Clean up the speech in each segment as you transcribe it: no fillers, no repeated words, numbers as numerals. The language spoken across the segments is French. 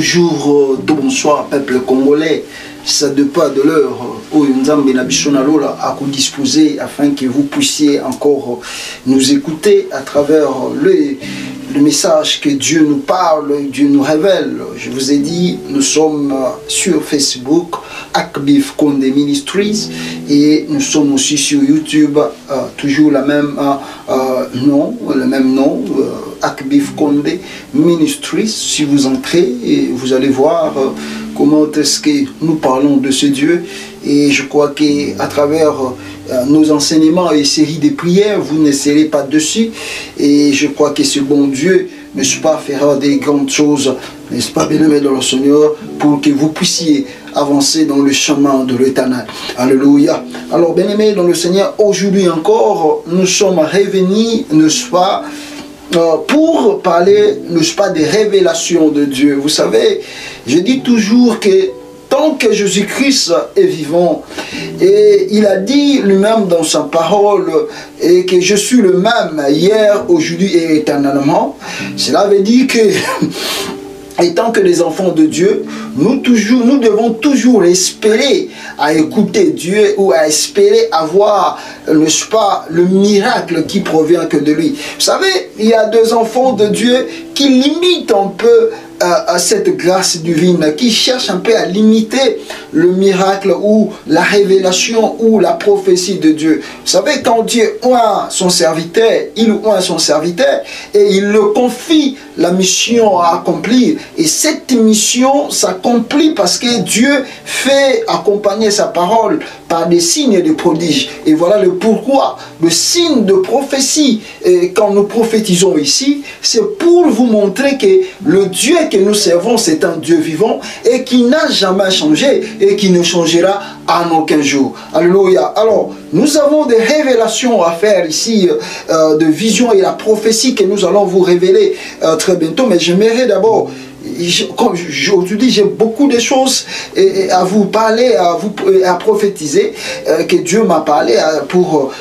toujours de bonsoir peuple congolais. Ça ne dépend de l'heure où Nzambe na biso na lola a disposer afin que vous puissiez encore nous écouter à travers le message que Dieu nous parle, Dieu nous révèle. Je vous ai dit, nous sommes sur Facebook, Akbif Konde Ministries, et nous sommes aussi sur YouTube, toujours le même nom, Akbif Konde Ministries. Si vous entrez, vous allez voir comment est-ce que nous parlons de ce Dieu. Et je crois qu'à travers nos enseignements et séries de prières, vous ne serez pas dessus. Et je crois que ce bon Dieu ne se pas faire des grandes choses, n'est-ce pas, bien-aimé dans le Seigneur, pour que vous puissiez avancer dans le chemin de l'Éternel. Alléluia. Alors, bien-aimé dans le Seigneur, aujourd'hui encore, nous sommes revenus, n'est-ce pas, pour parler, n'est-ce pas, des révélations de Dieu. Vous savez, je dis toujours que tant que Jésus-Christ est vivant, et il a dit lui-même dans sa parole, et que je suis le même hier, aujourd'hui et éternellement, cela veut dire que, étant que les enfants de Dieu, nous devons toujours espérer à écouter Dieu ou à espérer avoir, n'est-ce pas, le miracle qui provient que de lui. Vous savez, il y a des enfants de Dieu qui limitent un peu à cette grâce divine, qui cherche un peu à limiter le miracle ou la révélation ou la prophétie de Dieu. Vous savez, quand Dieu oint son serviteur, il oint son serviteur et il le confie la mission à accomplir. Et cette mission s'accomplit parce que Dieu fait accompagner sa parole par des signes et des prodiges. Et voilà le pourquoi. Le signe de prophétie, quand nous prophétisons ici, c'est pour vous montrer que le Dieu que nous servons, c'est un Dieu vivant et qui n'a jamais changé et qui ne changera en aucun jour. Alléluia. Alors, nous avons des révélations à faire ici, de vision et la prophétie que nous allons vous révéler très bientôt. Mais j'aimerais d'abord, comme aujourd'hui j'ai beaucoup de choses à vous parler, à prophétiser, que Dieu m'a parlé pour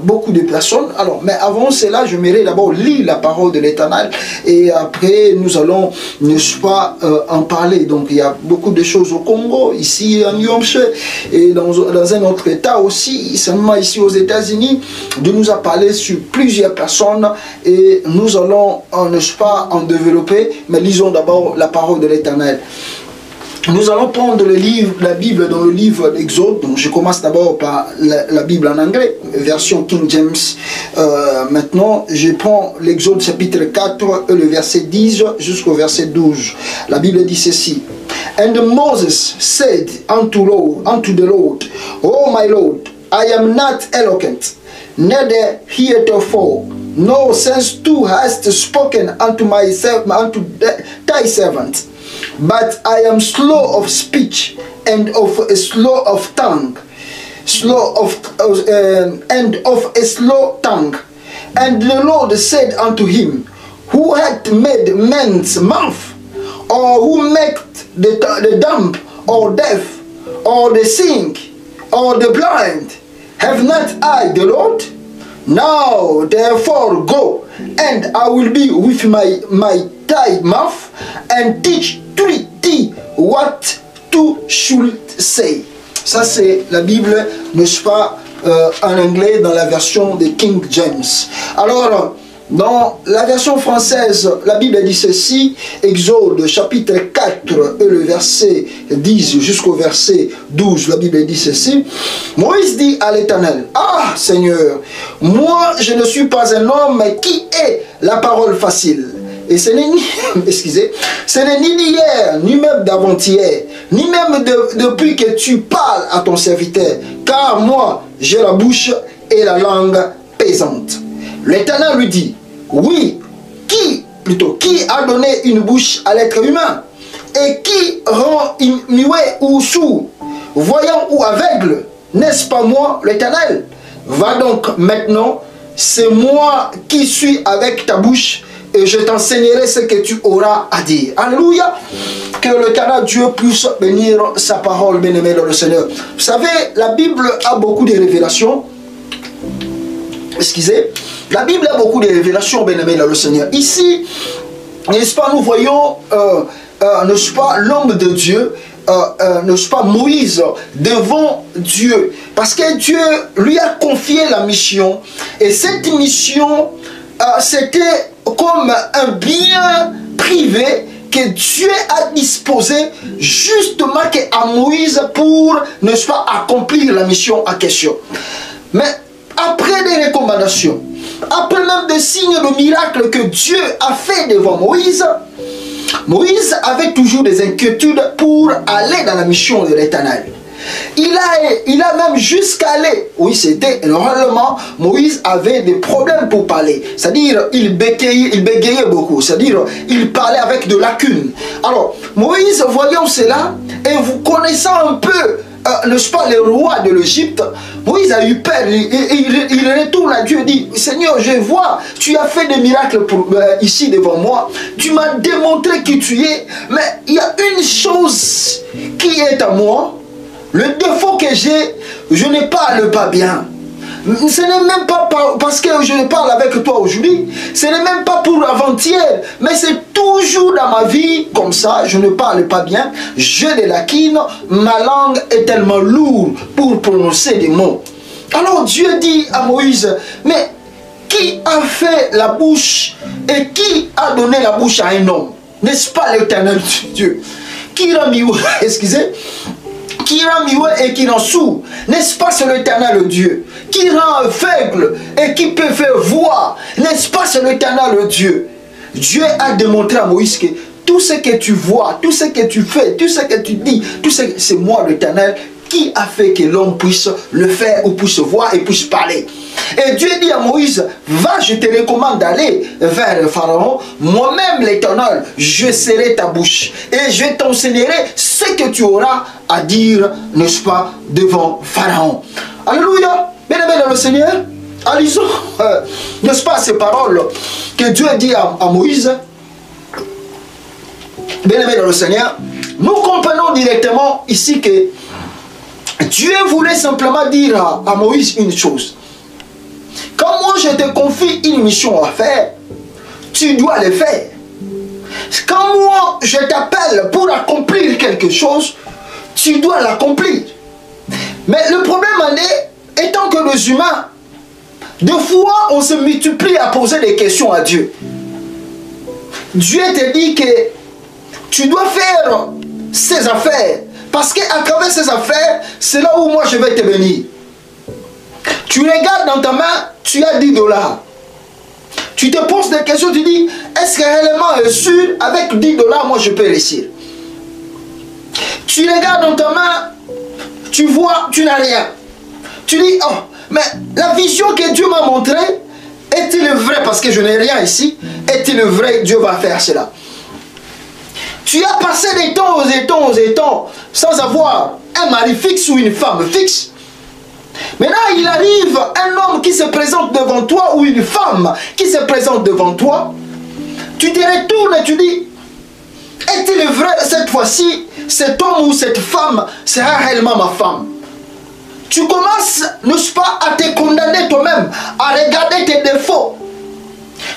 beaucoup de personnes. Alors, mais avant cela, j'aimerais d'abord lire la parole de l'Éternel et après nous allons, n'est-ce pas, en parler. Donc il y a beaucoup de choses au Congo, ici en Yomche et dans un autre État aussi, seulement ici aux États-Unis. Dieu nous a parlé sur plusieurs personnes et nous allons, n'est-ce pas, en développer, mais lisons d'abord la parole de l'Éternel. Nous allons prendre la Bible dans le livre d'Exode. Donc je commence d'abord par la Bible en anglais, version King James. Maintenant, je prends l'Exode chapitre 4, le verset 10 jusqu'au verset 12. La Bible dit ceci. And Moses said unto the Lord, O my Lord, I am not eloquent, neither heretofore, no since thou hast spoken unto thy servant. But I am slow of speech and slow of tongue, and of a slow tongue. And the Lord said unto him, Who hath made man's mouth, or who made the dumb, or deaf, or the seeing, or the blind? Have not I the Lord? Now therefore go, and I will be with my thy mouth, and teach thee what to should say. Ça c'est la Bible, n'est-ce pas, en anglais dans la version de King James. Alors, dans la version française, la Bible dit ceci, Exode chapitre 4, le verset 10 jusqu'au verset 12, la Bible dit ceci. Moïse dit à l'Éternel, Ah Seigneur, moi je ne suis pas un homme qui ait la parole facile. Et ce n'est ni, excusez, ce n'est ni d'hier, ni même d'avant-hier, ni même depuis que tu parles à ton serviteur, car moi j'ai la bouche et la langue pesante. L'Éternel lui dit, oui, qui a donné une bouche à l'être humain, et qui rend muet ou sourd, voyant ou aveugle, n'est-ce pas moi l'Éternel? Va donc maintenant, c'est moi qui suis avec ta bouche, et je t'enseignerai ce que tu auras à dire. Alléluia. Que l'Éternel Dieu puisse bénir sa parole, bien-aimé dans le Seigneur. Vous savez, la Bible a beaucoup de révélations. Excusez. La Bible a beaucoup de révélations, bien-aimé dans le Seigneur. Ici, n'est-ce pas, nous voyons n'est-ce pas, l'homme de Dieu, n'est-ce pas, Moïse, devant Dieu. Parce que Dieu lui a confié la mission. Et cette mission, c'était comme un bien privé que Dieu a disposé justement à Moïse pour, n'est-ce pas, accomplir la mission en question. Mais après des recommandations, après même des signes de miracles que Dieu a fait devant Moïse, Moïse avait toujours des inquiétudes pour aller dans la mission de l'Éternel. Il a même jusqu'à aller, oui c'était, normalement, Moïse avait des problèmes pour parler. C'est-à-dire, il bégayait beaucoup, c'est-à-dire, il parlait avec de lacunes. Alors, Moïse, voyant cela, et vous connaissant un peu, n'est-ce pas, le roi de l'Égypte, Moïse a eu peur, il retourne à Dieu et dit, Seigneur, je vois, tu as fait des miracles ici devant moi, tu m'as démontré qui tu es, mais il y a une chose qui est à moi, le défaut que j'ai, je ne parle pas bien. Ce n'est même pas parce que je parle avec toi aujourd'hui, ce n'est même pas pour avant-hier, mais c'est toujours dans ma vie comme ça, je ne parle pas bien, j'ai des lacunes, ma langue est tellement lourde pour prononcer des mots. Alors Dieu dit à Moïse, mais qui a fait la bouche et qui a donné la bouche à un homme? N'est-ce pas l'Éternel Dieu? Qui rend excusez, qui rend muet et qui rend sourd, n'est-ce pas c'est l'Éternel Dieu? Qui rend aveugle et qui peut faire voir, n'est-ce pas c'est l'Éternel Dieu? Dieu a démontré à Moïse que tout ce que tu vois, tout ce que tu fais, tout ce que tu dis, tout ce c'est moi l'Éternel qui a fait que l'homme puisse le faire ou puisse voir et puisse parler. Et Dieu dit à Moïse, va, je te recommande d'aller vers le Pharaon, moi-même l'Éternel, je serai ta bouche et je t'enseignerai ce que tu auras à dire, n'est-ce pas, devant Pharaon. Alléluia, bien-aimé dans le Seigneur, lisons, n'est-ce pas, ces paroles que Dieu dit à Moïse, bien-aimé dans le Seigneur, nous comprenons directement ici que Dieu voulait simplement dire à Moïse une chose. Quand moi je te confie une mission à faire, tu dois le faire. Quand moi je t'appelle pour accomplir quelque chose, tu dois l'accomplir. Mais le problème en est, étant que les humains, des fois on se multiplie à poser des questions à Dieu. Dieu te dit que tu dois faire ces affaires. Parce qu'à travers ces affaires, c'est là où moi je vais te bénir. Tu regardes dans ta main, tu as 10 $. Tu te poses des questions, tu dis, est-ce que réellement sûr, avec 10 $, moi je peux réussir? Tu regardes dans ta main, tu vois, tu n'as rien. Tu dis, oh, mais la vision que Dieu m'a montrée, est-il vrai parce que je n'ai rien ici? Est-il vrai que Dieu va faire cela? Tu as passé des temps sans avoir un mari fixe ou une femme fixe. Maintenant, il arrive un homme qui se présente devant toi ou une femme qui se présente devant toi. Tu te retournes et tu dis, est-il vrai cette fois-ci, cet homme ou cette femme sera réellement ma femme? Tu commences, n'est-ce pas, à te condamner toi-même, à regarder tes défauts.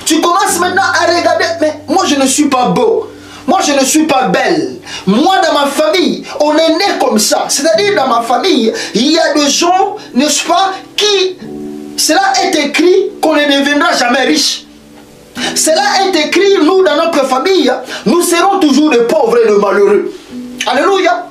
Tu commences maintenant à regarder, mais moi je ne suis pas beau. Moi, je ne suis pas belle. Moi, dans ma famille, on est né comme ça. C'est-à-dire, dans ma famille, il y a des gens, n'est-ce pas, qui... Cela est écrit qu'on ne deviendra jamais riche. Cela est écrit, nous, dans notre famille, nous serons toujours des pauvres et des malheureux. Alléluia.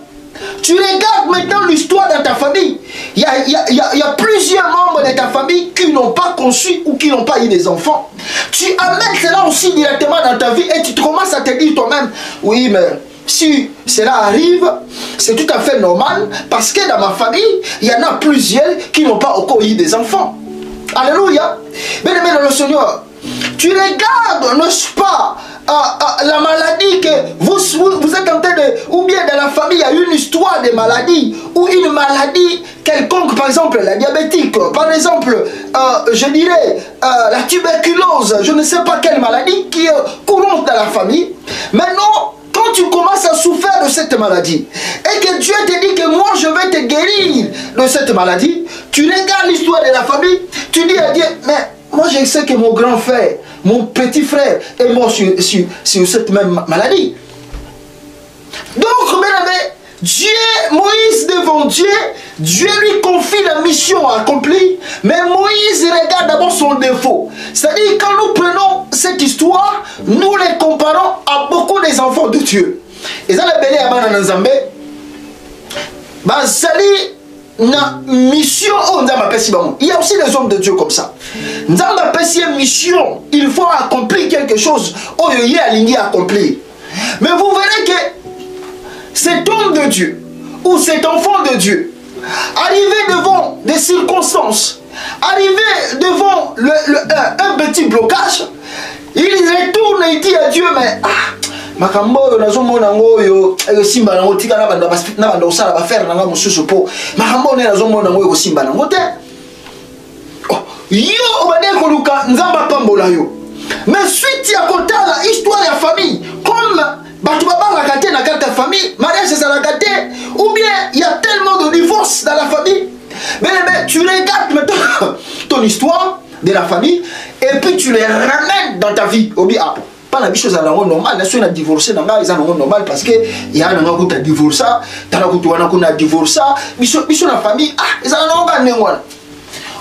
Tu regardes maintenant l'histoire dans ta famille. Il y a plusieurs membres de ta famille qui n'ont pas conçu ou qui n'ont pas eu des enfants. Tu amènes cela aussi directement dans ta vie et tu commences à te dire toi-même, oui, mais si cela arrive, c'est tout à fait normal parce que dans ma famille, il y en a plusieurs qui n'ont pas encore eu des enfants. Alléluia. Bien-aimé dans le Seigneur, tu regardes, n'est-ce pas, la maladie que vous êtes en train de... Ou bien dans la famille, il y a une histoire de maladie. Ou une maladie quelconque, par exemple la diabétique. Par exemple, je dirais la tuberculose. Je ne sais pas quelle maladie qui est courante dans la famille. Maintenant, quand tu commences à souffrir de cette maladie et que Dieu te dit que moi je vais te guérir de cette maladie, tu regardes l'histoire de la famille, tu dis à Dieu, mais moi je sais que mon grand frère, mon petit frère est mort sur cette même maladie. Moïse devant Dieu, Dieu lui confie la mission à accomplir, mais Moïse regarde d'abord son défaut. C'est-à-dire quand nous prenons cette histoire, nous les comparons à beaucoup des enfants de Dieu. Et ça, na mission il y a aussi des hommes de Dieu comme ça. Mission, il faut accomplir quelque chose. Oh, il y a aligné à accomplir. Mais vous verrez que cet homme de Dieu ou cet enfant de Dieu, arrivé devant des circonstances, arrivé devant un petit blocage, il retourne et dit à Dieu, mais makambo nazomona ngoyo simba nango tika na banda osala ba faire nanga mususu po makambo ne nazomona ngoyo simba nango te yo obane koluka nzamba pambola yo. Mais suite ya kotala histoire ya famille comme batu babanga te na kata famille mariage c'est la kate ou bien il y a tellement de divorces dans la famille, mais tu regardes maintenant ton histoire de la famille et puis tu les ramènes dans ta vie obi apo la chose à la normale, si on a divorcé, c'est normal parce que il y a un homme qui a divorcé, il y a un homme qui a divorcé, la famille, ils ont un homme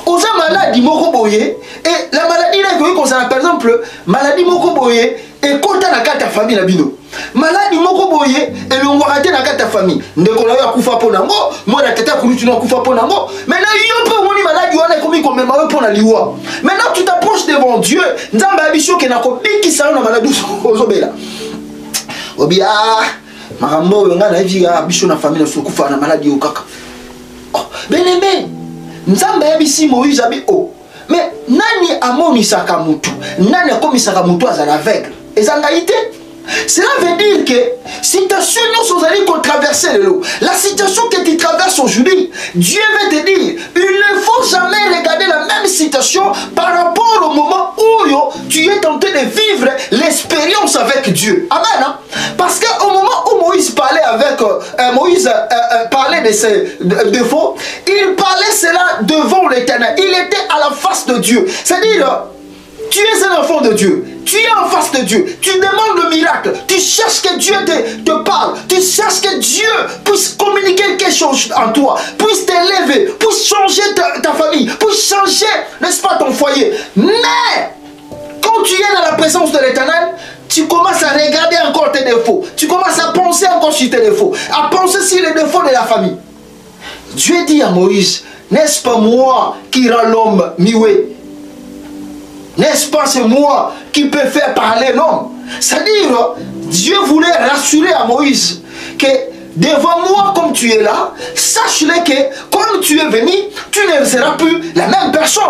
aux maladies mokoboye et la maladie là que concerne par exemple maladie mokoboye et quand on a quatre famille la bino maladie mokoboye et le ngwaraté na quatre famille ndeko na yo akufa pona ngo moi la tata kulutu na akufa pona ngo maintenant yo pe moni maladie wana komi comme même pona liwa. Maintenant tu t'approches devant Dieu nzamba biso ke na ko bikisa na maladie ozobela obia makambo nga na viga biso na famille so kufa na maladie o kaka benebe nzamba yabisi Moïse abi o mais nani amonisaka mutu nani akomisaka mutu azala aveugle ezangaite. Cela veut dire que situation nous allons traverser le lot. La situation que tu traverses aujourd'hui, Dieu veut te dire, il ne faut jamais regarder la même situation par rapport au moment où tu es en train de vivre l'expérience avec Dieu. Amen. Hein? Parce qu'au moment où Moïse parlait avec parlait de ses défauts, il parlait cela devant l'Éternel. Il était à la face de Dieu. C'est-à-dire, tu es un enfant de Dieu, tu es en face de Dieu, tu demandes le miracle, tu cherches que Dieu te parle, tu cherches que Dieu puisse communiquer quelque chose en toi, puisse t'élever, puisse changer ta famille, puisse changer, n'est-ce pas, ton foyer. Mais, quand tu es dans la présence de l'Éternel, tu commences à regarder encore tes défauts, tu commences à penser encore sur tes défauts, à penser sur les défauts de la famille. Dieu dit à Moïse, n'est-ce pas moi qui rend l'homme mioué? N'est-ce pas, c'est moi qui peux faire parler l'homme? C'est-à-dire, Dieu voulait rassurer à Moïse que devant moi comme tu es là, sache-le que comme tu es venu, tu ne seras plus la même personne.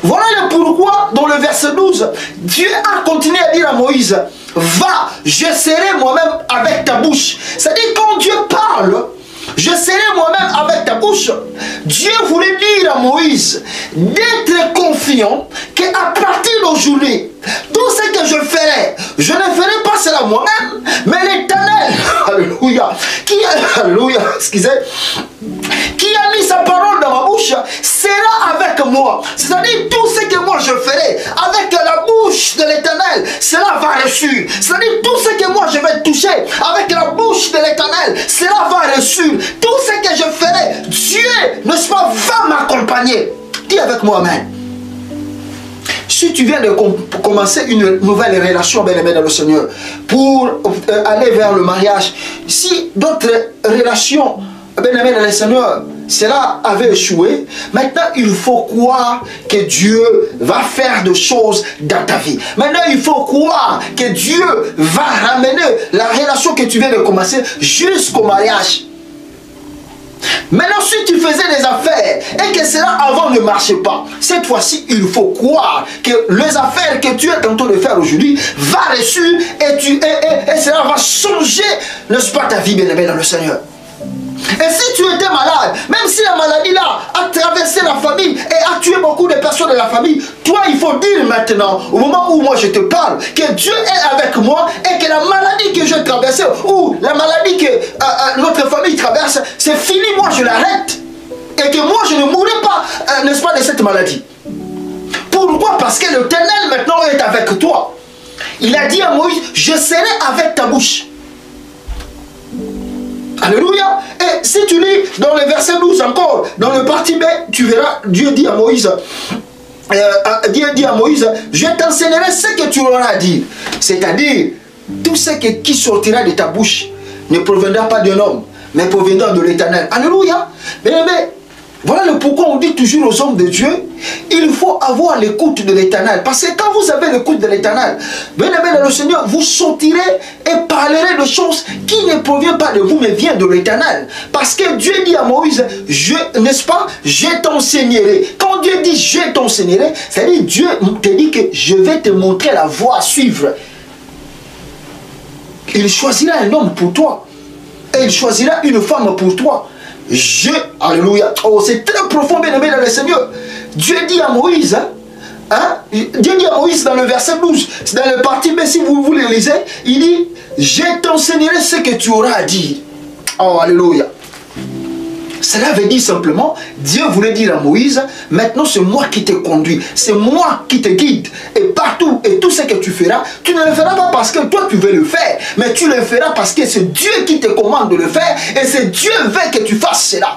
Voilà le pourquoi dans le verset 12, Dieu a continué à dire à Moïse, va, je serai moi-même avec ta bouche. C'est-à-dire quand Dieu parle, je serai moi-même avec ta bouche. Dieu voulait dire à Moïse d'être confiant qu'à partir d'aujourd'hui, tout ce que je ferai, je ne ferai pas cela moi-même, mais l'Éternel, alléluia, qui a mis sa parole dans ma bouche, sera avec moi. C'est-à-dire tout ce que moi je ferai avec la bouche de l'Éternel, cela va reçu. C'est-à-dire tout ce que moi je vais toucher avec la bouche de l'Éternel, cela va reçu. Tout ce que je ferai, Dieu, n'est-ce pas, va m'accompagner. Dis avec moi, amen. Si tu viens de commencer une nouvelle relation, bien-aimé dans le Seigneur, pour aller vers le mariage, si d'autres relations, bien-aimé dans le Seigneur, cela avait échoué, maintenant il faut croire que Dieu va faire des choses dans ta vie. Maintenant il faut croire que Dieu va ramener la relation que tu viens de commencer jusqu'au mariage. Maintenant, si tu faisais des affaires et que cela avant ne marchait pas, cette fois-ci, il faut croire que les affaires que tu es en train de faire aujourd'hui va reçu et cela va changer, n'est-ce pas, ta vie, bien-aimée dans le Seigneur. Et si tu étais malade, même si la maladie là a traversé la famille et a tué beaucoup de personnes de la famille, toi il faut dire maintenant, au moment où moi je te parle, que Dieu est avec moi et que la maladie que je traversais ou la maladie que notre famille traverse, c'est fini, moi je l'arrête. Et que moi je ne mourrai pas, n'est-ce pas, de cette maladie. Pourquoi? Parce que l'Éternel maintenant est avec toi. Il a dit à Moïse, je serai avec ta bouche. Alléluia. Et si tu lis dans le verset 12 encore, dans le parti B, tu verras, Dieu dit à Moïse, Dieu dit à Moïse, je t'enseignerai ce que tu auras à dire. C'est-à-dire, tout ce qui sortira de ta bouche ne proviendra pas d'un homme, mais proviendra de l'Éternel. Alléluia. Mais voilà le pourquoi on dit toujours aux hommes de Dieu, il faut avoir l'écoute de l'Éternel. Parce que quand vous avez l'écoute de l'Éternel, bien-aimé dans le Seigneur, vous sortirez et parlerez de choses qui ne proviennent pas de vous, mais viennent de l'Éternel. Parce que Dieu dit à Moïse, n'est-ce pas, je t'enseignerai. Quand Dieu dit je t'enseignerai, c'est-à-dire Dieu te dit que je vais te montrer la voie à suivre. Il choisira un homme pour toi. Et il choisira une femme pour toi. Alléluia. Oh, c'est très profond, bien aimé dans le Seigneur. Dieu dit à Moïse, Dieu dit à Moïse dans le verset 12, c'est dans le parti B, si vous le lisez, il dit, je t'enseignerai ce que tu auras à dire. Oh, alléluia. Cela veut dire simplement, Dieu voulait dire à Moïse, maintenant c'est moi qui te conduis, c'est moi qui te guide. Et partout, et tout ce que tu feras, tu ne le feras pas parce que toi tu veux le faire, mais tu le feras parce que c'est Dieu qui te commande de le faire, et c'est Dieu veut que tu fasses cela.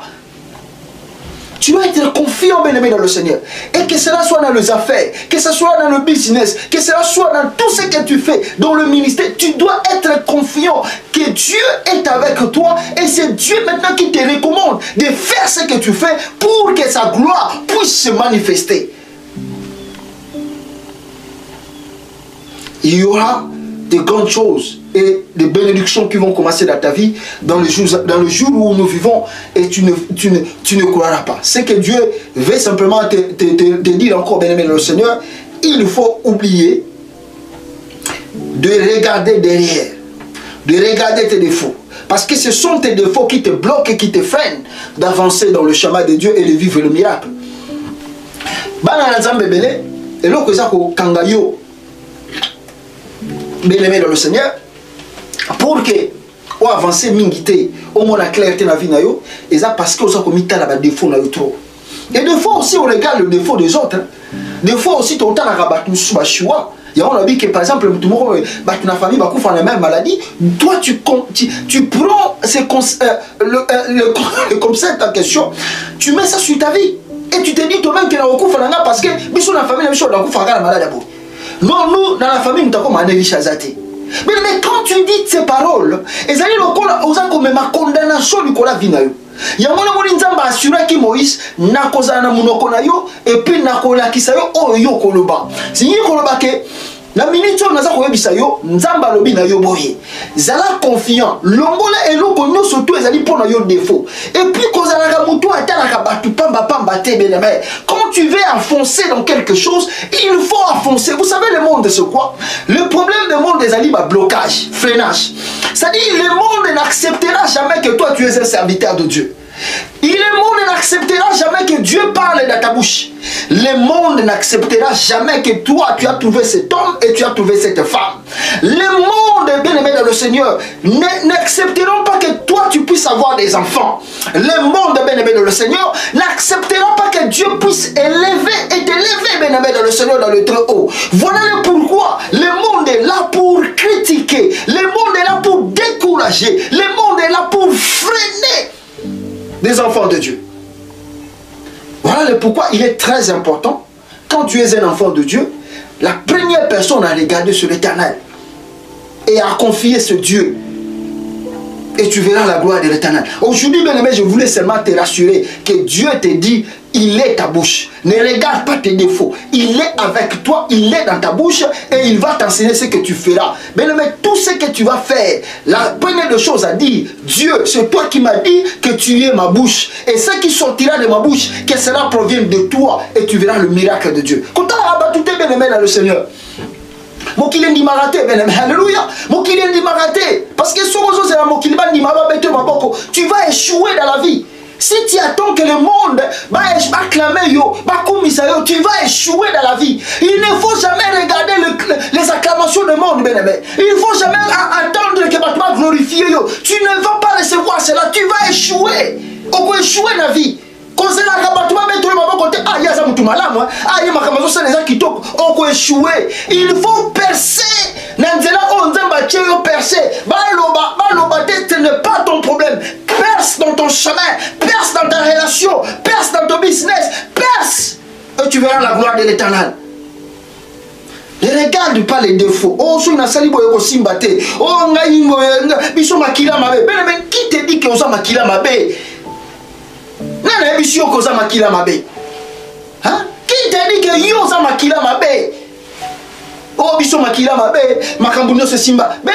Tu dois être confiant, bien-aimé, dans le Seigneur. Et que cela soit dans les affaires, que ce soit dans le business, que cela soit dans tout ce que tu fais, dans le ministère, tu dois être confiant que Dieu est avec toi. Et c'est Dieu maintenant qui te recommande de faire ce que tu fais pour que sa gloire puisse se manifester. Il y aura de grandes choses et des bénédictions qui vont commencer dans ta vie dans le jour où nous vivons, et tu ne croiras pas. C'est que Dieu veut simplement te dire encore, bien-aimé dans le Seigneur, il faut oublier de regarder derrière, de regarder tes défauts. Parce que ce sont tes défauts qui te bloquent et qui te freinent d'avancer dans le chemin de Dieu et de vivre le miracle. Bien-aimé dans le Seigneur, pour que on avance mingité, au moins la clarté dans la vie, et ça parce que on a commis des défauts trop. Et des fois aussi on regarde le défaut des autres. Des fois aussi tu entends la rabat sous ma choix. Il y a un que par exemple tout le monde la famille va couper la même maladie. Toi tu prends le concept en question, tu mets ça sur ta vie et tu te dis toi-même que la recouvre parce que bisous la famille la chose la coupe la maladie d'abord. Non, nous, dans la famille, nous avons des richazati. Mais quand tu dis ces paroles, et ça dit que ma condamnation du kola vinayo. Il y a un moment où Nzamba assuré que Moïse n'a causé na munoko na yo et puis n'a kola kisayo o yo koloba. Si yo koloba ke la minute on naza koyebisa yo Nzamba lobi na yo boye. Zala confiant, longola eloko nyo surtout ezali pona yo défaut. Et puis kozala ka mutu atala ka batu pamba te beneme. Quand tu veux enfoncer dans quelque chose, il faut enfoncer. Vous savez le monde c'est quoi? Le problème du monde ezali ba blocage, freinage. C'est-à-dire le monde n'acceptera jamais que toi tu es un serviteur de Dieu. Et le monde n'acceptera jamais que Dieu parle dans ta bouche. Le monde n'acceptera jamais que toi tu as trouvé cet homme et tu as trouvé cette femme. Le monde, bien aimé dans le Seigneur, n'accepteront pas que toi tu puisses avoir des enfants. Le monde, bien aimé dans le Seigneur, n'acceptera pas que Dieu puisse élever et t'élever, bien aimé dans le Seigneur, dans le très haut. Voilà le pourquoi. Le monde est là pour critiquer. Le monde est là pour décourager. Le monde est là pour freiner des enfants de Dieu. Voilà le pourquoi il est très important, quand tu es un enfant de Dieu, la première personne à regarder sur l'Éternel et à confier ce Dieu. Et tu verras la gloire de l'Éternel. Aujourd'hui, bien aimé, je voulais seulement te rassurer que Dieu te dit, il est ta bouche. Ne regarde pas tes défauts. Il est avec toi, il est dans ta bouche et il va t'enseigner ce que tu feras. Bien aimé, tout ce que tu vas faire, la première des choses à dire, Dieu, c'est toi qui m'as dit que tu es ma bouche. Et ce qui sortira de ma bouche, que cela provienne de toi et tu verras le miracle de Dieu. Quand tu as abattu tes bien aimé dans le Seigneur. Alléluia. Parce que tu vas échouer dans la vie. Si tu attends que le monde va acclamer yo, tu vas échouer dans la vie. Il ne faut jamais regarder les acclamations du monde, bien-aimé. Il ne faut jamais attendre que tu vas glorifier yo. Tu ne vas pas recevoir cela, tu vas échouer. On peut échouer dans la vie. Il faut percer. Ce n'est pas ton problème. la gloire de l'Éternel. Ne regarde pas les défauts. Oh, si on a sali boye ko simbate. Oh, biso makila mabe. Ben, qui te dit que on makila mabe? Nana biso ko makila mabe. Hein? Qui te dit que yo makila mabe? Oh, biso makila mabe. Makambuno se simba. Ben,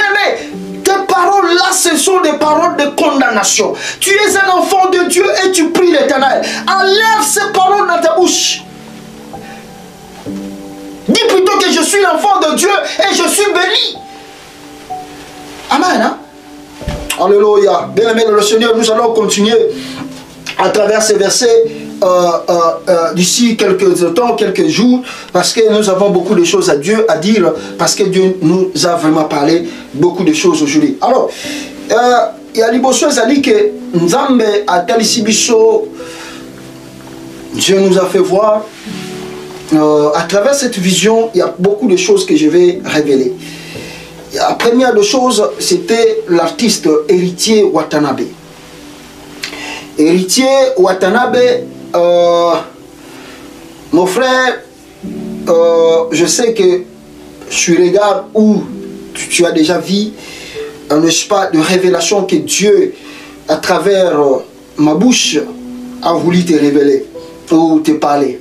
tes paroles là, ce sont des paroles de condamnation. Tu es un enfant de Dieu et tu pries l'Éternel. Enlève ces paroles dans ta bouche. Dis plutôt que je suis l'enfant de Dieu et je suis béni. Amen. Hein? Alléluia. Bien-aimé le Seigneur, nous allons continuer à travers ces versets d'ici quelques temps, quelques jours, parce que nous avons beaucoup de choses à Dieu à dire, parce que Dieu nous a vraiment parlé beaucoup de choses aujourd'hui. Alors, il y a liboso ezali que Nzambe a talisi biso, Dieu nous a fait voir. À travers cette vision, il y a beaucoup de choses que je vais révéler. La première des choses, c'était l'artiste Héritier Watanabe. Héritier Watanabe, mon frère, je sais que tu regardes où tu as déjà vu, n'est-ce pas, de révélation que Dieu, à travers ma bouche, a voulu te révéler ou te parler.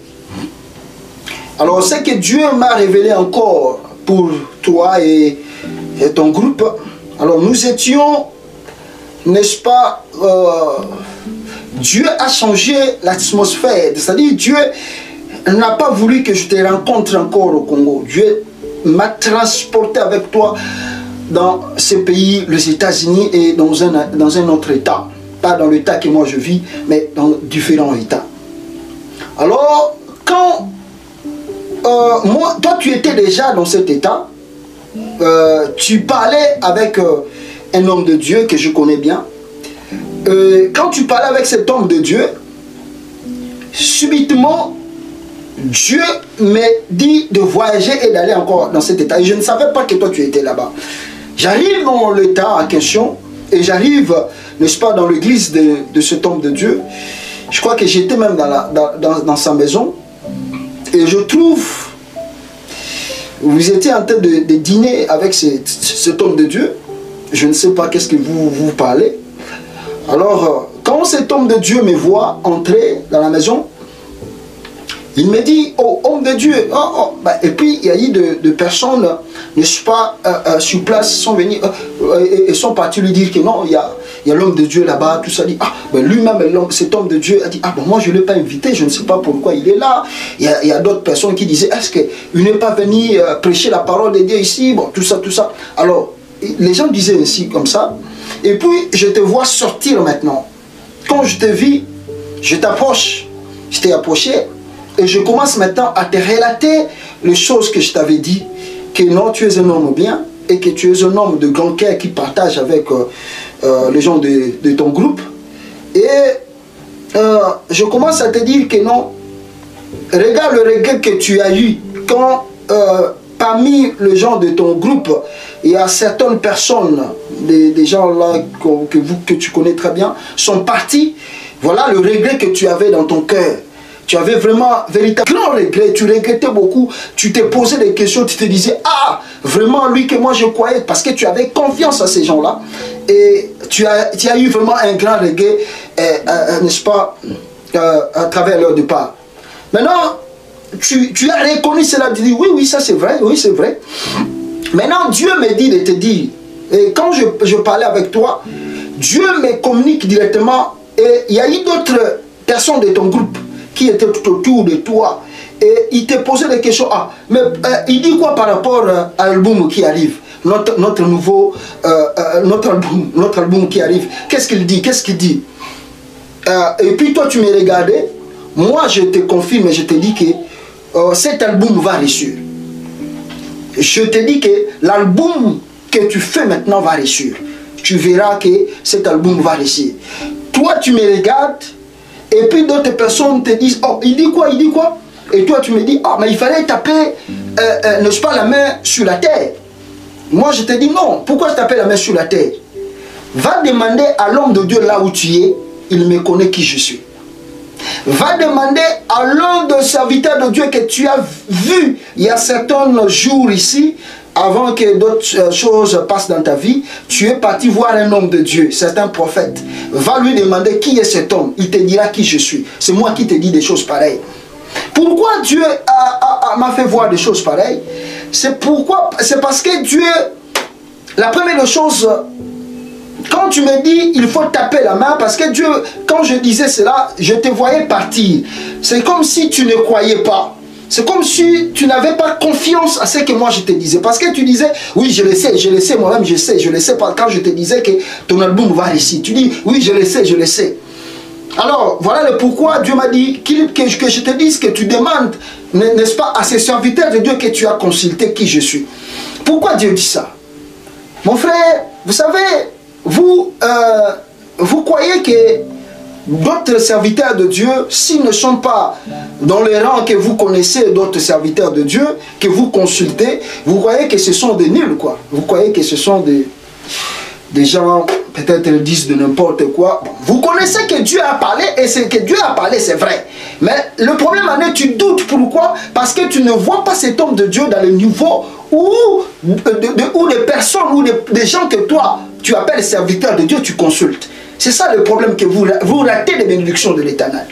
Alors, ce que Dieu m'a révélé encore pour toi et ton groupe, alors nous étions, n'est-ce pas, Dieu a changé l'atmosphère, c'est-à-dire Dieu n'a pas voulu que je te rencontre encore au Congo. Dieu m'a transporté avec toi dans ce pays, les États-Unis, et dans un autre État. Pas dans l'État que moi je vis, mais dans différents États. Alors, quand toi tu étais déjà dans cet état, tu parlais avec un homme de Dieu que je connais bien. Quand tu parlais avec cet homme de Dieu, subitement Dieu m'a dit de voyager et d'aller encore dans cet état. Et je ne savais pas que toi tu étais là-bas. J'arrive dans l'état en question et j'arrive, n'est-ce pas, dans l'église de cet homme de Dieu. Je crois que j'étais même dans sa maison. Et je trouve, vous étiez en train de dîner avec cet homme de Dieu. Je ne sais pas qu'est-ce que vous parlez. Alors, quand cet homme de Dieu me voit entrer dans la maison, il me dit, oh, homme de Dieu. Et puis, il y a eu de personnes, n'est-ce pas, sur place, sont venues et sont partis lui dire que non, il y a l'homme de Dieu là-bas, tout ça. Dit, lui-même, cet homme de Dieu a dit, moi je ne l'ai pas invité, je ne sais pas pourquoi il est là. Il y a d'autres personnes qui disaient, est-ce qu'il n'est pas venu prêcher la parole de Dieu ici? Bon, tout ça, tout ça. Alors, les gens disaient ainsi, comme ça. Et puis, je te vois sortir maintenant. Quand je te vis, je t'approche. Je t'ai approché. Et je commence maintenant à te relater les choses que je t'avais dit. Que non, tu es un homme bien. Et que tu es un homme de grand cœur qui partage avec les gens de ton groupe. Et je commence à te dire que non. Regarde le regret que tu as eu quand parmi les gens de ton groupe, il y a certaines personnes, des gens là que tu connais très bien, sont partis. Voilà le regret que tu avais dans ton cœur. Tu avais vraiment, véritablement regret, tu regrettais beaucoup, tu t'es posé des questions, tu te disais, ah, vraiment lui que moi je croyais, parce que tu avais confiance à ces gens-là, et tu as eu vraiment un grand regret, n'est-ce pas, à travers leur départ. Maintenant, tu as reconnu cela, tu dis, oui, ça c'est vrai, oui, c'est vrai. Maintenant, Dieu me dit de te dire, et quand je parlais avec toi, Dieu me communique directement, et il y a eu d'autres personnes de ton groupe, qui était tout autour de toi, et il te posait des questions. Ah, mais il dit quoi par rapport à l'album qui arrive, notre nouveau, notre album qui arrive? Qu'est-ce qu'il dit? Qu'est-ce qu'il dit? Et puis toi tu me regardais, moi je te confirme, je te dis que cet album va réussir. Je te dis que l'album que tu fais maintenant va réussir. Tu verras que cet album va réussir. Toi tu me regardes, et puis d'autres personnes te disent, oh, il dit quoi, il dit quoi? Et toi tu me dis, ah, mais il fallait taper, n'est-ce pas, la main sur la terre. Moi je te dis non, pourquoi je tape la main sur la terre? Va demander à l'homme de Dieu là où tu es, il me connaît qui je suis. va demander à l'un des serviteurs de Dieu que tu as vu il y a certains jours ici, avant que d'autres choses passent dans ta vie, tu es parti voir un homme de Dieu, certain prophète. Va lui demander qui est cet homme. Il te dira qui je suis. C'est moi qui te dis des choses pareilles. Pourquoi Dieu m'a fait voir des choses pareilles? C'est parce que Dieu, la première chose, quand tu me dis il faut taper la main, parce que Dieu, quand je disais cela, je te voyais partir. C'est comme si tu ne croyais pas. C'est comme si tu n'avais pas confiance à ce que moi je te disais. Parce que tu disais, oui je le sais, moi-même je le sais pas. Quand je te disais que ton album va réussir, tu dis, oui je le sais. Alors, voilà le pourquoi Dieu m'a dit que je te dise que tu demandes, n'est-ce pas, à ces serviteurs de Dieu que tu as consulté qui je suis. Pourquoi Dieu dit ça? Mon frère, vous savez, vous croyez que d'autres serviteurs de Dieu, s'ils ne sont pas dans les rangs que vous connaissez d'autres serviteurs de Dieu, que vous consultez, vous croyez que ce sont des nuls, quoi. Vous croyez que ce sont des gens, peut-être ils disent de n'importe quoi. Vous connaissez que Dieu a parlé, et ce que Dieu a parlé, c'est vrai. Mais le problème en est, tu doutes. Pourquoi? Parce que tu ne vois pas cet homme de Dieu dans le niveau où des personnes, ou des gens que toi, tu appelles serviteurs de Dieu, tu consultes. C'est ça le problème, que vous ratez les bénédictions de l'Éternel.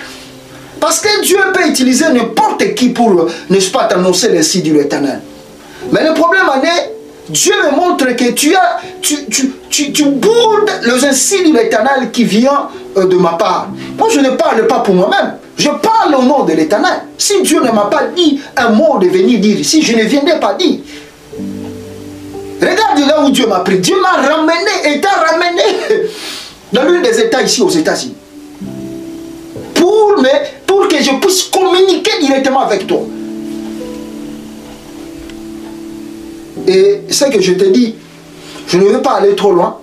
Parce que Dieu peut utiliser n'importe qui pour, n'est-ce pas, t'annoncer les signes de l'Éternel. Mais le problème en est, Dieu me montre que tu bourdes les insignes de l'Éternel qui vient de ma part. Moi, je ne parle pas pour moi-même. Je parle au nom de l'Éternel. Si Dieu ne m'a pas dit un mot de venir dire ici, je ne viendrai pas dire. Regarde là où Dieu m'a pris. Dieu m'a ramené et t'a ramené dans l'une des États ici aux États-Unis. Pour que je puisse communiquer directement avec toi. Et ce que je te dis, je ne veux pas aller trop loin,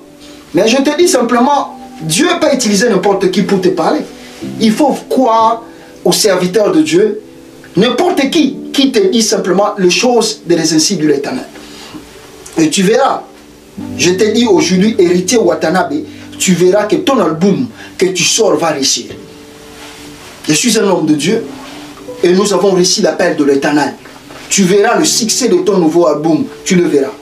mais je te dis simplement, Dieu peut utiliser n'importe qui pour te parler. Il faut croire aux serviteurs de Dieu, n'importe qui te dit simplement les choses de les insignes de l'Éternel. Et tu verras, je te dis aujourd'hui, héritier Watanabe, tu verras que ton album que tu sors va réussir. Je suis un homme de Dieu et nous avons réussi l'appel de l'Éternel. Tu verras le succès de ton nouveau album, tu le verras.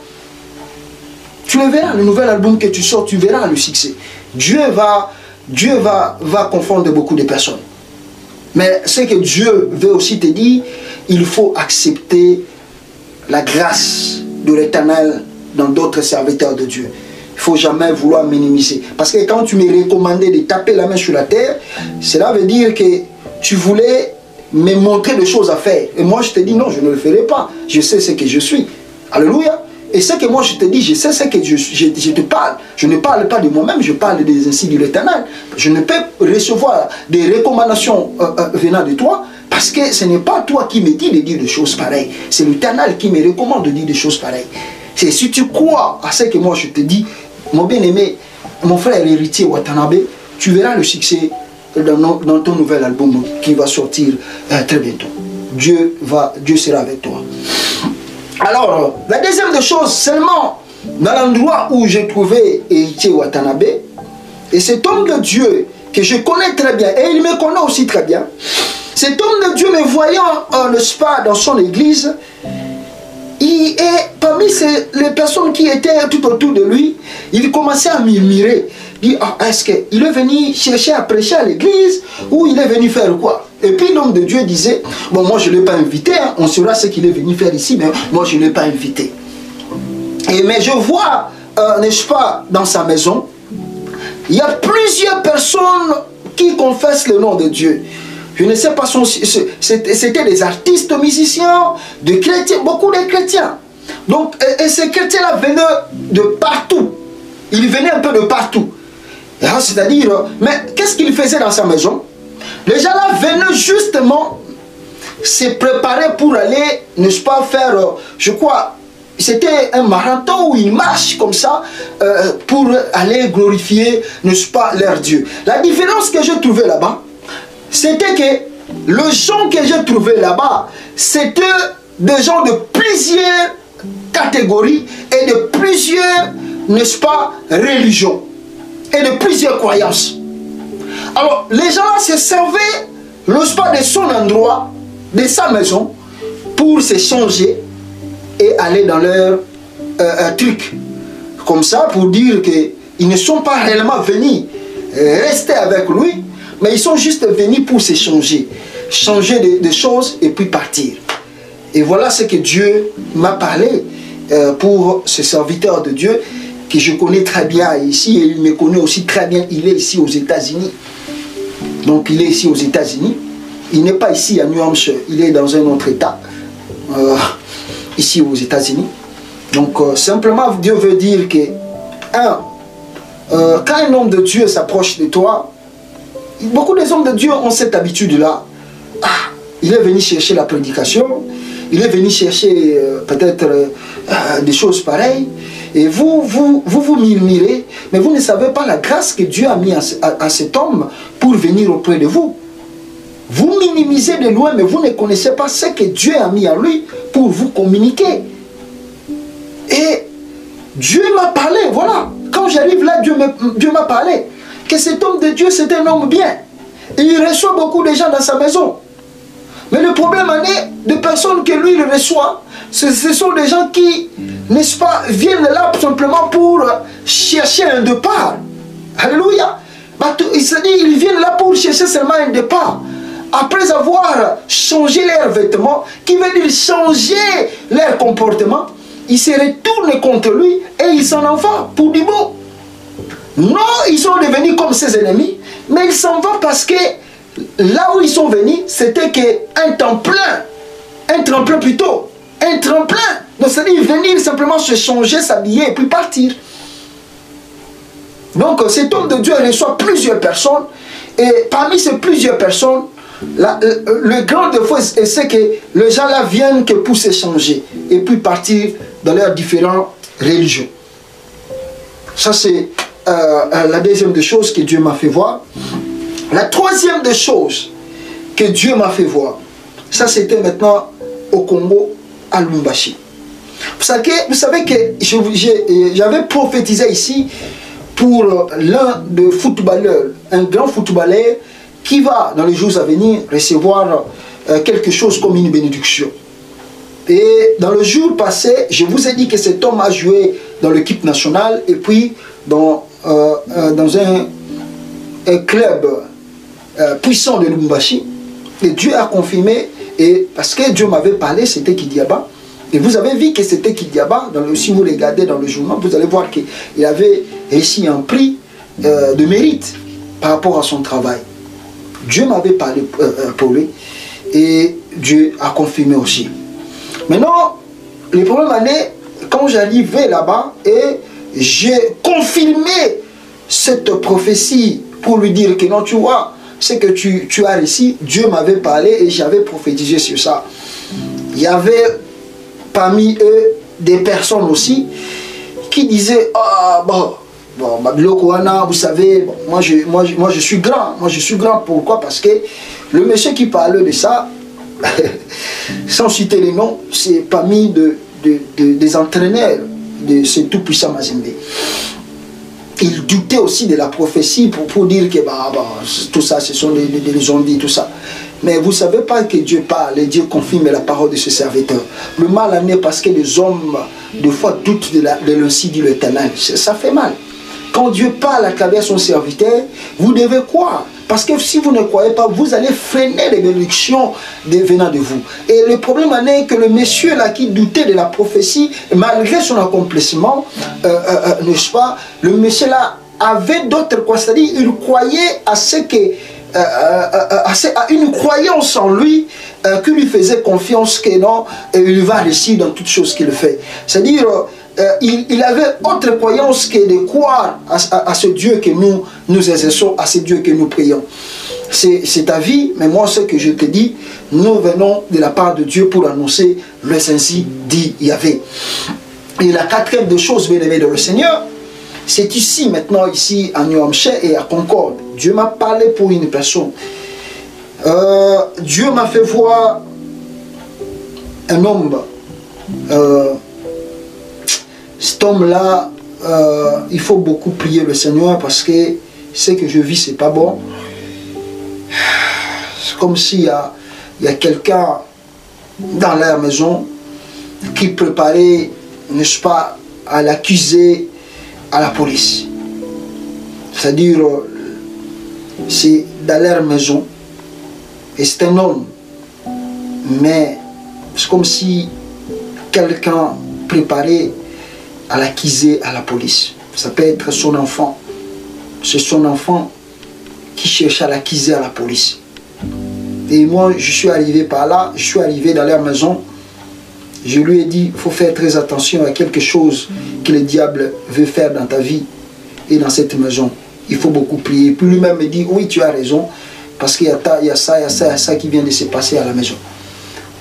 Tu le verras, le nouvel album que tu sors, tu verras le succès. Dieu va confondre beaucoup de personnes. Mais ce que Dieu veut aussi te dire, il faut accepter la grâce de l'Éternel dans d'autres serviteurs de Dieu. Il ne faut jamais vouloir minimiser. Parce que quand tu me recommandais de taper la main sur la terre, cela veut dire que tu voulais me montrer des choses à faire. Et moi je te dis non, je ne le ferai pas. Je sais ce que je suis. Alléluia. Et ce que moi je te dis, je sais ce que je te parle. Je ne parle pas de moi-même, je parle des insignes de l'Éternel. Je ne peux recevoir des recommandations venant de toi, parce que ce n'est pas toi qui me dis de dire des choses pareilles. C'est l'Éternel qui me recommande de dire des choses pareilles. C'est si tu crois à ce que moi je te dis, mon bien-aimé, mon frère héritier Watanabe, tu verras le succès dans ton nouvel album qui va sortir très bientôt. Dieu sera avec toi. Alors, la deuxième des choses, seulement dans l'endroit où j'ai trouvé héritier Watanabe, et cet homme de Dieu que je connais très bien, et il me connaît aussi très bien, cet homme de Dieu me voyant, n'est-ce pas, dans son église, il est parmi les personnes qui étaient tout autour de lui, il commençait à murmurer. Il dit, est-ce qu'il est venu chercher à prêcher à l'église ou il est venu faire quoi? Et puis l'homme de Dieu disait, bon, moi je ne l'ai pas invité, hein, on saura ce qu'il est venu faire ici, mais moi je ne l'ai pas invité. Mais je vois, n'est-ce pas, dans sa maison, il y a plusieurs personnes qui confessent le nom de Dieu. Je ne sais pas, c'était des artistes, musiciens, des chrétiens, beaucoup de chrétiens. Donc, et ces chrétiens-là venaient de partout. Ils venaient un peu de partout. C'est-à-dire, mais qu'est-ce qu'ils faisaient dans sa maison? Les gens-là venaient justement se préparer pour aller, n'est-ce pas, faire, je crois, c'était un marathon ou une marche comme ça, pour aller glorifier, n'est-ce pas, leur Dieu. La différence que j'ai trouvée là-bas, c'était que les gens que j'ai trouvés là-bas, c'était des gens de plusieurs catégories et de plusieurs, n'est-ce pas, religions et de plusieurs croyances. Alors, les gens-là se servaient n'osent pas de son endroit, de sa maison, pour se changer et aller dans leur truc. Comme ça, pour dire qu'ils ne sont pas réellement venus rester avec lui, mais ils sont juste venus pour se changer. Changer de choses et puis partir. Et voilà ce que Dieu m'a parlé pour ce serviteur de Dieu que je connais très bien ici, et il me connaît aussi très bien. Il est ici aux États-Unis. Donc il est ici aux États-Unis. Il n'est pas ici à New Hampshire, il est dans un autre État, ici aux États-Unis. Donc simplement Dieu veut dire que, quand un homme de Dieu s'approche de toi, beaucoup des hommes de Dieu ont cette habitude-là. Il est venu chercher la prédication, il est venu chercher peut-être des choses pareilles, et vous murmurez, mais vous ne savez pas la grâce que Dieu a mis à cet homme pour venir auprès de vous. Vous minimisez de loin, mais vous ne connaissez pas ce que Dieu a mis en lui pour vous communiquer. Et Dieu m'a parlé, voilà. Quand j'arrive là, Dieu m'a parlé. Que cet homme de Dieu, c'est un homme bien. Et il reçoit beaucoup de gens dans sa maison. Mais le problème est, des personnes que lui il reçoit, ce sont des gens qui, n'est-ce pas, viennent là simplement pour chercher un départ. Alléluia. Il se dit, ils viennent là pour chercher seulement un départ. Après avoir changé leurs vêtements, qui veut dire changer leur comportement, ils se retournent contre lui et ils s'en en vont pour du bon. Non, ils sont devenus comme ses ennemis, mais ils s'en vont parce que là où ils sont venus, c'était qu'un tremplin plutôt, un tremplin. Donc c'est-à-dire venir simplement se changer, s'habiller et puis partir. Donc cet homme de Dieu reçoit plusieurs personnes, et parmi ces plusieurs personnes, le grand défaut c'est que les gens là viennent que pour s'échanger et puis partir dans leurs différentes religions. Ça c'est la deuxième des choses que Dieu m'a fait voir. La troisième des choses que Dieu m'a fait voir, ça c'était maintenant au Congo, à Lubumbashi. Vous savez que j'avais prophétisé ici pour l'un des footballeurs, un grand footballeur qui va dans les jours à venir recevoir quelque chose comme une bénédiction. Et dans le jour passé, je vous ai dit que cet homme a joué dans l'équipe nationale et puis dans un club puissant de Lubumbashi. Et Dieu a confirmé, et parce que Dieu m'avait parlé, c'était Kidiaba. Et vous avez vu que c'était Kidiaba, si vous regardez dans le journal, vous allez voir qu'il avait reçu un prix de mérite par rapport à son travail. Dieu m'avait parlé pour lui, et Dieu a confirmé aussi. Maintenant, le problème est, quand j'arrivais là-bas, et j'ai confirmé cette prophétie pour lui dire que non, tu vois, ce que tu as réussi, Dieu m'avait parlé et j'avais prophétisé sur ça. Il y avait parmi eux des personnes aussi qui disaient, ah bon, vous savez, bon, moi je suis grand. Moi je suis grand, pourquoi? Parce que le monsieur qui parlait de ça, sans citer les noms, c'est parmi des entraîneurs de ce tout-puissant Mazembe. Il doutait aussi de la prophétie pour dire que tout ça, ce sont des zombies, tout ça. Mais vous ne savez pas que Dieu parle et Dieu confirme la parole de ce serviteur. Le mal en est parce que les hommes, des fois, doutent de l'ainsi de l'Éternel. Ça fait mal. Quand Dieu parle à travers son serviteur, vous devez croire. Parce que si vous ne croyez pas, vous allez freiner les bénédictions venant de vous. Et le problème en est que le monsieur là qui doutait de la prophétie, malgré son accomplissement, n'est-ce pas, le monsieur là avait d'autres quoi, c'est-à-dire il croyait à ce que, à une croyance en lui qui lui faisait confiance que non, il va réussir dans toutes choses qu'il fait. C'est-à-dire, il avait autre croyance que de croire à ce Dieu que nous exerçons, à ce Dieu que nous prions. C'est ta vie, mais moi ce que je te dis, nous venons de la part de Dieu pour annoncer le ainsi dit Yahvé. Et la quatrième des choses, bien aimés de le Seigneur, c'est ici, maintenant, ici, à New Hampshire et à Concorde. Dieu m'a parlé pour une personne. Dieu m'a fait voir un homme. Cet homme-là, il faut beaucoup prier le Seigneur parce que ce que je vis, c'est pas bon. c'est comme s'il y a quelqu'un dans leur maison qui préparait, n'est-ce pas, à l'accuser à la police. C'est-à-dire, c'est dans leur maison, et c'est un homme, mais c'est comme si quelqu'un préparait à l'accuser à la police. Ça peut être son enfant. C'est son enfant qui cherche à l'accuser à la police. Et moi, je suis arrivé par là, je suis arrivé dans leur maison. Je lui ai dit, il faut faire très attention à quelque chose que le diable veut faire dans ta vie et dans cette maison. Il faut beaucoup prier. Puis lui-même me dit, oui, tu as raison, parce qu'il y a ça qui vient de se passer à la maison.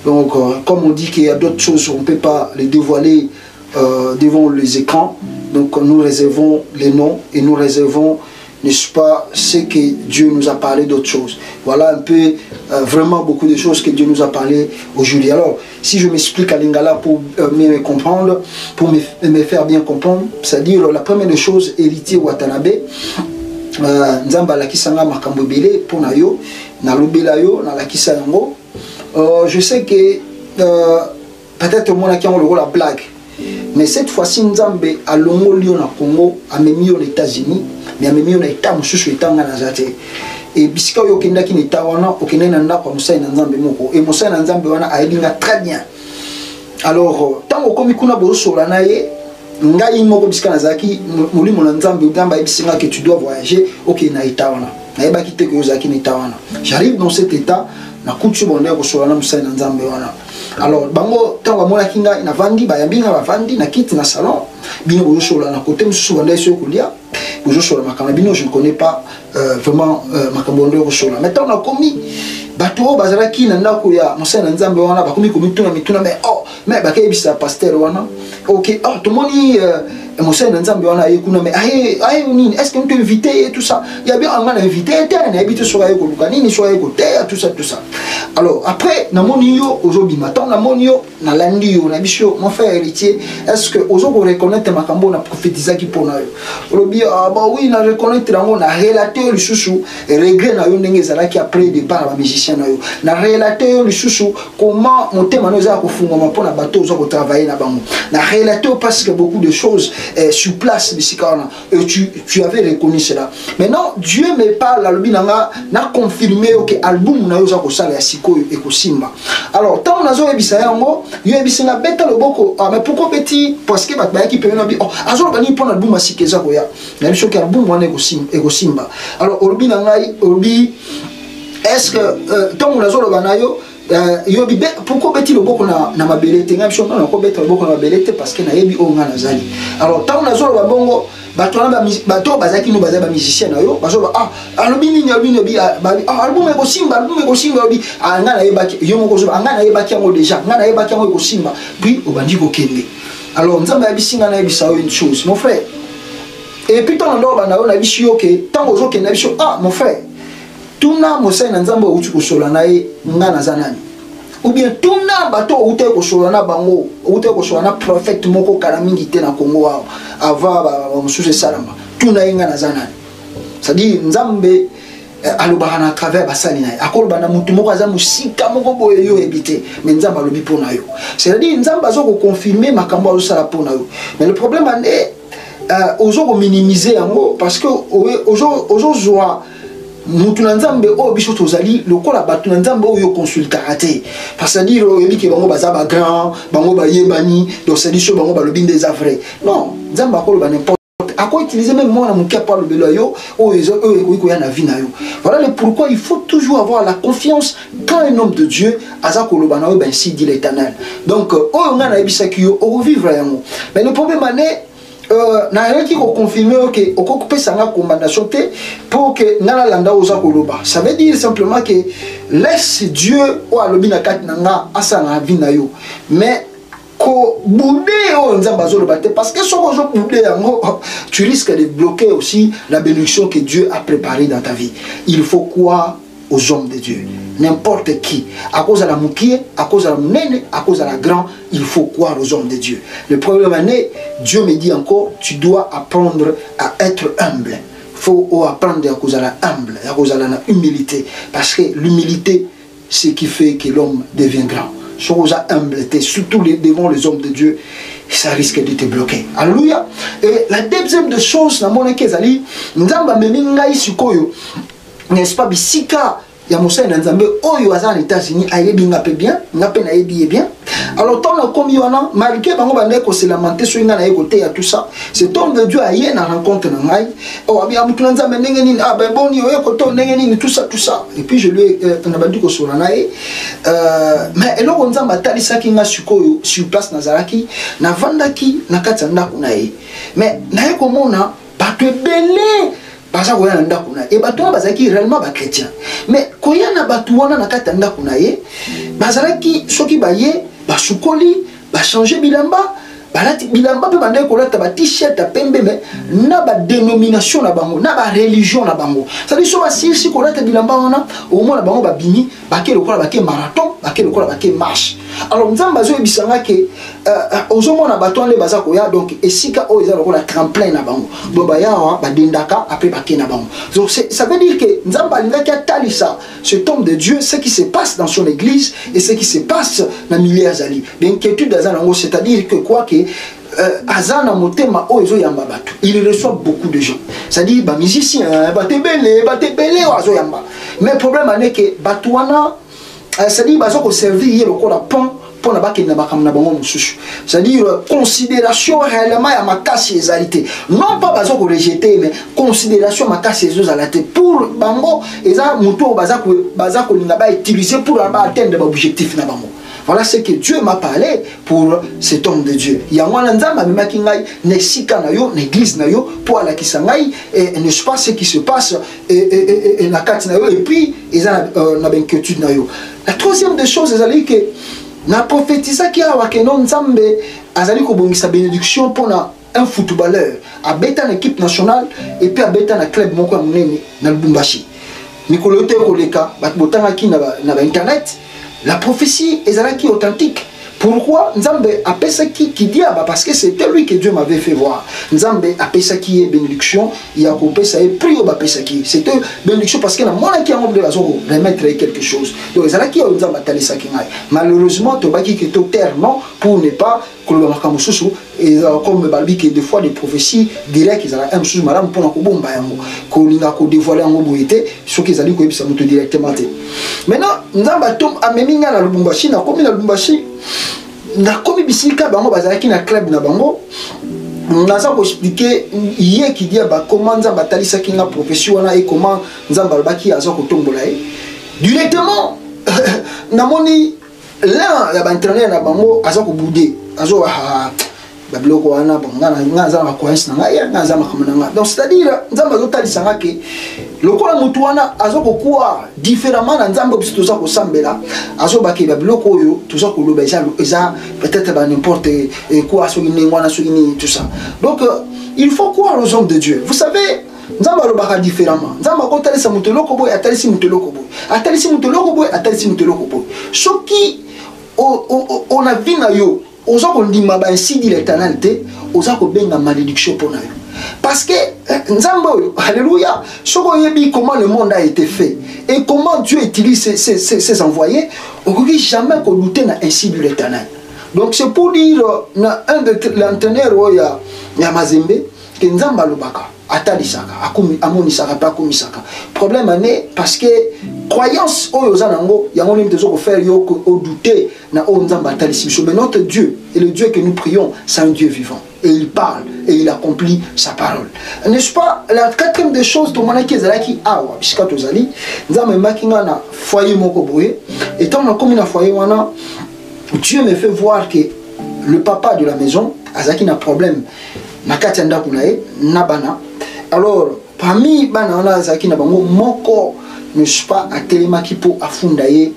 Donc, comme on dit qu'il y a d'autres choses, on ne peut pas les dévoiler devant les écrans. Donc, nous réservons les noms et nous réservons, n'est-ce pas, ce que Dieu nous a parlé d'autres choses. Voilà un peu, vraiment beaucoup de choses que Dieu nous a parlé aujourd'hui. Alors, si je m'explique à Lingala pour mieux me comprendre, pour me faire bien comprendre, c'est-à-dire la première des choses, héritier Watanabe, Nzamba lakisanga makambo belé pour nayo, na lobela yo, na lakisa yango. Je sais que peut-être moi qui a le rôle la blague, mais cette fois-ci Nzambe a longo lion na Congo, a mis aux États-Unis, mais a mis aux États mususu etanga na zate. Et bisika yo kenda ki neta wana okene na ndako musai na Nzambe moko. Et musai na Nzambe wana aelinga très bien. Alors tango komi kuna bo sola na ye ngai moko bisika na zaki molimo na Nzambe Nzamba ebisinga que tu dois voyager OK na eta wana. Na yeba kite ko zaki neta wana. J'arrive dans cet état na kutu bonde ko sola na musai na Nzambe wana. Alors bango tango mona kinga ina vandi ba yambinga ba vandi na kiti na salon bino bo sola na côté mususu bonde so kulia. Bonjour sur le Makamabino, je ne connais pas vraiment Makabondo Rosola. Maintenant, on a commis Bato Bazaraki, Nandako, ya Monseigneur Nzambe, on a commis Mituna, mais oh, mais Bakabisa, pasteur, wana. Ok, oh, tout le monde, Monseigneur Nzambe, on a écouté, mais aïe, est-ce qu'on peut inviter et tout ça? Il y a bien un invité, on a habité sur Aïko, Lukanini, sur Aïko, tout ça, tout ça. Alors, après, Namonio, aujourd'hui matin, Namonio, Nalandio, Nabisho, mon frère héritier, est-ce que aujourd'hui reconnaître Makambo, na prophétisé qui pour nous? Bah oui, na reconnaître na relater le chouchou et regret na yonenge zala qui après départ la musicien na yo na relater le chouchou comment monter manoza ko fungoma pour na bateau za ko travailler na bango na relater parce que beaucoup de choses sur place bisikana et tu avais reconnu cela. Maintenant Dieu me parle la lobinanga na confirmer que album na yo za ko sala ya sikoyo et ko simba. Alors tant na zo ebisa yango yo ebisa na beta loboko mais pourquoi petit parce que ba qui peut na bi oh azo bani pour album asikeza ko ya alors est-ce que tant on a zolo banayo pourquoi beti le boko na mabelete ngam shonga na ko beta le boko na mabelete parce que na yebi o ngana zali alors tant on a zolo babongo bato bazaki no bazaba musicien na yo bazo alobi ni bi album e ko simba bi ngana yebaki yo moko zo ngana yebaki ngo déjà ngana yebaki ngo ko simba puis obandi ko kende alors nzamba yabisinga na yebisa une chose mon frère. Et puis, tant on a vu que tant aux autres, mon frère, tout na Monseigneur Nzambe ou tu solanae ngana zanani. Ou bien tout na bateau ou te ko solana bango ou te ko solana prophète moko kalamingi te na Congo ava musuze salama. Tout na ngana zanani. C'est-à-dire Nzambe alobana à travers basali na akoloba na mutu moko aza musika moko boye yo ebité mais Nzamba lobi pona yo. C'est-à-dire Nzamba zo ko confirmer makambo zo sala pona yo. Mais le problème est ozo minimiser yango parce que ozo joa mutu na Nzambe o biso tozali lokola batu na Nzambe o yo consultarate parce que dire yebi ke bango baza ba grand bango ba yebani donc c'est dit bango ba lobi des vrai non Nzamba ko ba n'importe à quoi utiliser même moi na mukia pa lobelo yo o ezo ko ya na vie na yo. Voilà le pourquoi il faut toujours avoir la confiance quand un homme de Dieu aza ko loba na yo ben si dit l'Éternel. Donc o nga na ebisaki yo o vivre yango. Mais le problème est na rien qui confirme que au couper ça na condamnation pour que nala landa oza koloba. Ça veut dire simplement que laisse Dieu o alobi na kat nanga asa na vie na yo. Mais ko boudé o nzamba zo loba parce que soko zo boudé yango tu risques de bloquer aussi la bénédiction que Dieu a préparée dans ta vie. Il faut croire aux hommes de Dieu. N'importe qui, à cause de la moukie, à cause de la mounene, à cause de la grande, il faut croire aux hommes de Dieu. Le problème est, Dieu me dit encore, tu dois apprendre à être humble. Il faut apprendre à cause de la humble, à cause de la humilité. Parce que l'humilité, c'est ce qui fait que l'homme devient grand. Si vous êtes humble, surtout devant les hommes de Dieu, ça risque de te bloquer. Alléluia. Et la deuxième des choses, n'est-ce pas, bisika ya Moussa Nzambe oyo aza en États-Unis ayebi ngape bien ngape na yebi bien. Alors tant na komi wana malgré bango bande ko se lamenter so nga na yekote ya tout ça, cet homme de Dieu aye na rencontre na ngai o abi amutu Nzambe ndenge nini ah ben boni oyo koto ndenge nini tout ça et puis je lui on a bandu ko sona nae mais eloko Nzambe atalisaki nga sikoyo sur place nazaraki na vandaki na kati ya ndako na ye mais na ye komona bato ebele baza koya na ndako na ye bato wana bazalaki réellement bakrétien mais koya na bato wana na kati ya ndako na ye bazalaki soki baye basukoli bachange bilamba balati bilamba mpe bandaki kolata bat-shirt ya pembe me na badénomination na bango na bareligion na bango c'est-à-dire so basilisi kolata bilamba wana omona bango babimi bake lokola bake marathon bake lokola bake marche. Alors Nzambe azoyebisanga ke ozomona bato wana baza koya donc esika oyo eza lokola tremplin na bango donc bayawa badendaka après bake na bango. Donc ça veut dire que Nzambe alingaki atalisa cet homme de Dieu ce qui se passe dans son église et ce qui se passe na milieu azali d'inquiétude aza nango, c'est-à-dire que quoi que azana motema oyo yamba bato il reçoit beaucoup de gens, c'est-à-dire ba musiciens batebele ozo yamba mais problème est que bato wana c'est-à-dire bazo ko servir lokola pont pour na bakena bakamna bango mususu, c'est-à-dire considération réellement ya makasi ezalité non pas bazo ko rejeter mais considération makasi ezalité pour bango eza muto baza ko linga ba utiliser pour atteindre ba objectif na bango. Voilà ce que Dieu m'a parlé pour cet homme de Dieu. Il y a un Nzambe amemaki ngai nesika na yo, l'église na yo pour alakisa ngai et n'est-ce pas ce qui se passe et na kati na yo et puis ils ont na inquiétude na yo. La troisième des choses ezali que na prophétisaki awa ke non Nzambe azali ko bongisa bénédiction pour un footballeur à beta na équipe nationale et puis à beta na club moko ya munene na Lubumbashi. Mikolo te koleka bat botangaki na internet. La prophétie est authentique. Pourquoi Nzambe a pesaki qui dit parce que c'était lui que Dieu m'avait fait voir. Nzambe a pesaki bénédiction, il a coupé ça et pris au pesaki. C'était bénédiction parce que la moine qui a envie de remettre quelque chose. Donc Zalaki Nzambe a tali saki ngai. Malheureusement tobaki que to terre non pour ne pas que le makamususu et comme balbi que des fois des prophéties directes ils ont un sous madame pour na kobomba yango. Ko linga ko dévoiler yango boité ce qu'ils allaient ko ebisa muto directement. Maintenant Nzambe tom ameminga na Lubumbashi na komi na Lubumbashi na komi bisika bango bazalaki na club na bango naza ko expliquer hier qui dit ba comment Nzambe atalisaki na profession wana et comment Nzambe albaki aza ko tombola directement namoni l'un ya ba entraîneur na bango aza ko bouder azo babiloko wana bonga na za ma coince na nga za ma kamana. Donc c'est-à-dire Nzambe azotalisa ke lokola mutu wana azoko kuwa différemment na Nzambe biso za ko sambela azobaki babiloko oyo tuza ko loba eza peut-être ba n'importe quoi so ngwana so ni tout ça. Donc il faut croire aux hommes de Dieu. Vous savez Nzambe alobaka différemment. Nzambe akotalisa mutu loko boy atalisi mutu loko boy atalisi mutu loko boy atalisi mutu loko boy soki on a vu na yo oza ko ndima ba ainsi dit l'éternalité oza ko benga malédiction pour na yo. Parce que Nzambe, alléluia, comment le monde a été fait et comment Dieu utilise ses envoyés, on ne peut jamais douter ainsi de l'éternel. Donc c'est pour dire, un de l'entraîneur il y a Mazembe, que Nzambe alobaka, atalisaka, amonisaka, pas komisaka. Problème est parce que croyance oyozanango, il y a un des autres faire au douter na Nzambe atalisaka. Mais notre Dieu et le Dieu que nous prions, c'est un Dieu vivant. Et il parle et il accomplit sa parole. N'est-ce pas? La quatrième des choses, tout le monde qui est là qui a, puisque tu as dit, nous avons un foyer mokoboé. Et tant qu'on a comme un foyer, Dieu me fait voir que le papa de la maison, Azaki n'a problème. Nakatianda kunae, nabana. Alors, parmi bana Azaki n'a bango moko, n'est-ce pas, à Télémaki pour affundaye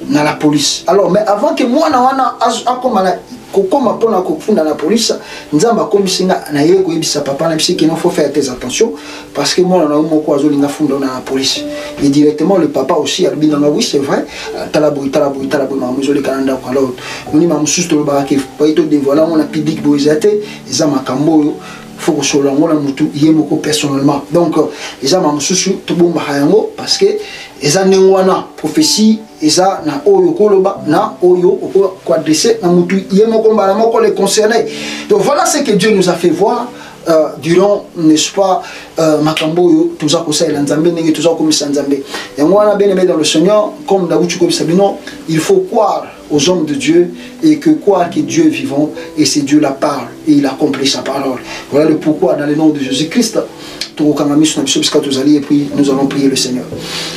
dans la police. Alors, mais avant que moi na akomana kokoma pona kofunda la police, Nzamba komisinga na ye ko yebisa papa na bisiki non faut faire très attention parce que moi na moko azolinga funda na la police. Et directement le papa aussi albina na oui c'est vrai, talaboy ma muzoli kananda ko alors, moni ma mususto ba ke paito de voilà on a public boizate, za makambo faut que soit personnellement. Donc, les amants tout bon parce que les années prophétie, les na oyo koloba na oyo quoi adresser na mutu yemo komba na moko les concernés. Donc voilà ce que Dieu nous a fait voir. Durant, n'est-ce pas, Makambo, tout ça, tout ça, comme ça, et moi, bien aimé dans le Seigneur, comme Daoudou comme Sabino, il faut croire aux hommes de Dieu et que croire que Dieu est vivant et c'est Dieu la parle et il accomplit sa parole. Voilà le pourquoi dans le nom de Jésus-Christ. Et puis nous allons prier le Seigneur.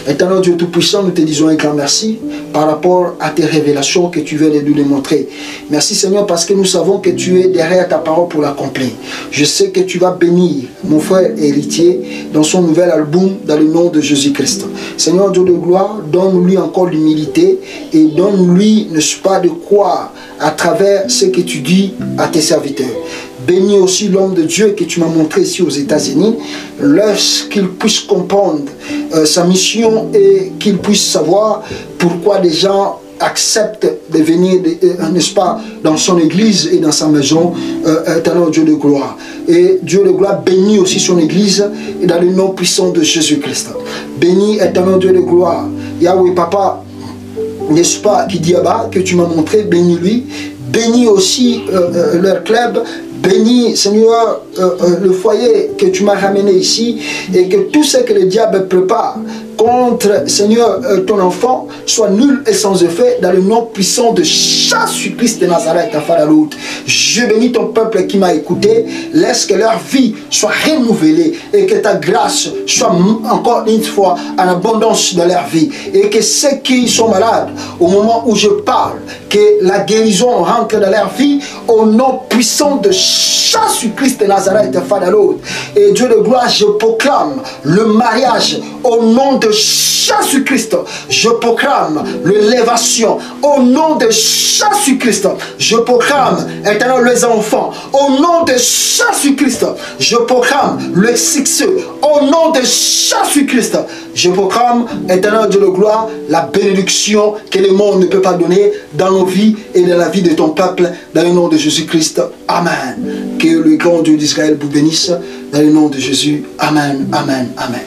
Éternel Dieu Tout-Puissant, nous te disons un grand merci par rapport à tes révélations que tu viens de nous démontrer. Merci Seigneur parce que nous savons que tu es derrière ta parole pour l'accomplir. Je sais que tu vas bénir mon frère héritier dans son nouvel album dans le nom de Jésus-Christ. Seigneur Dieu de gloire, donne-lui encore l'humilité et donne-lui, n'est-ce pas, de croire à travers ce que tu dis à tes serviteurs. Bénis aussi l'homme de Dieu que tu m'as montré ici aux États-Unis, lorsqu'il puisse comprendre sa mission et qu'il puisse savoir pourquoi des gens acceptent de venir, n'est-ce pas, dans son église et dans sa maison, éternel Dieu de gloire. Et Dieu de gloire bénit aussi son église et dans le nom puissant de Jésus-Christ. Bénis, éternel Dieu de gloire. Yahweh Papa, n'est-ce pas, Kidiaba, que tu m'as montré, bénis-lui. Bénis aussi leur club. Bénis, Seigneur, le foyer que tu m'as ramené ici et que tout ce que le diable prépare contre, Seigneur, ton enfant soit nul et sans effet dans le nom puissant de Jésus-Christ de Nazareth, je bénis ton peuple qui m'a écouté. Laisse que leur vie soit renouvelée et que ta grâce soit encore une fois en abondance dans leur vie. Et que ceux qui sont malades, au moment où je parle, que la guérison rentre dans leur vie au nom puissant de Jésus-Christ de Nazareth, et Dieu de gloire, je proclame le mariage au nom de Jésus-Christ. Je proclame l'élévation au nom de Jésus-Christ. Je proclame, éternel, les enfants au nom de Jésus-Christ. Je proclame le succès au nom de Jésus-Christ. Je proclame, éternel Dieu de gloire, la bénédiction que le monde ne peut pas donner dans nos vies et dans la vie de ton peuple, dans le nom de Jésus-Christ. Amen. Que le grand Dieu d'Israël vous bénisse, dans le nom de Jésus. Amen, amen, amen.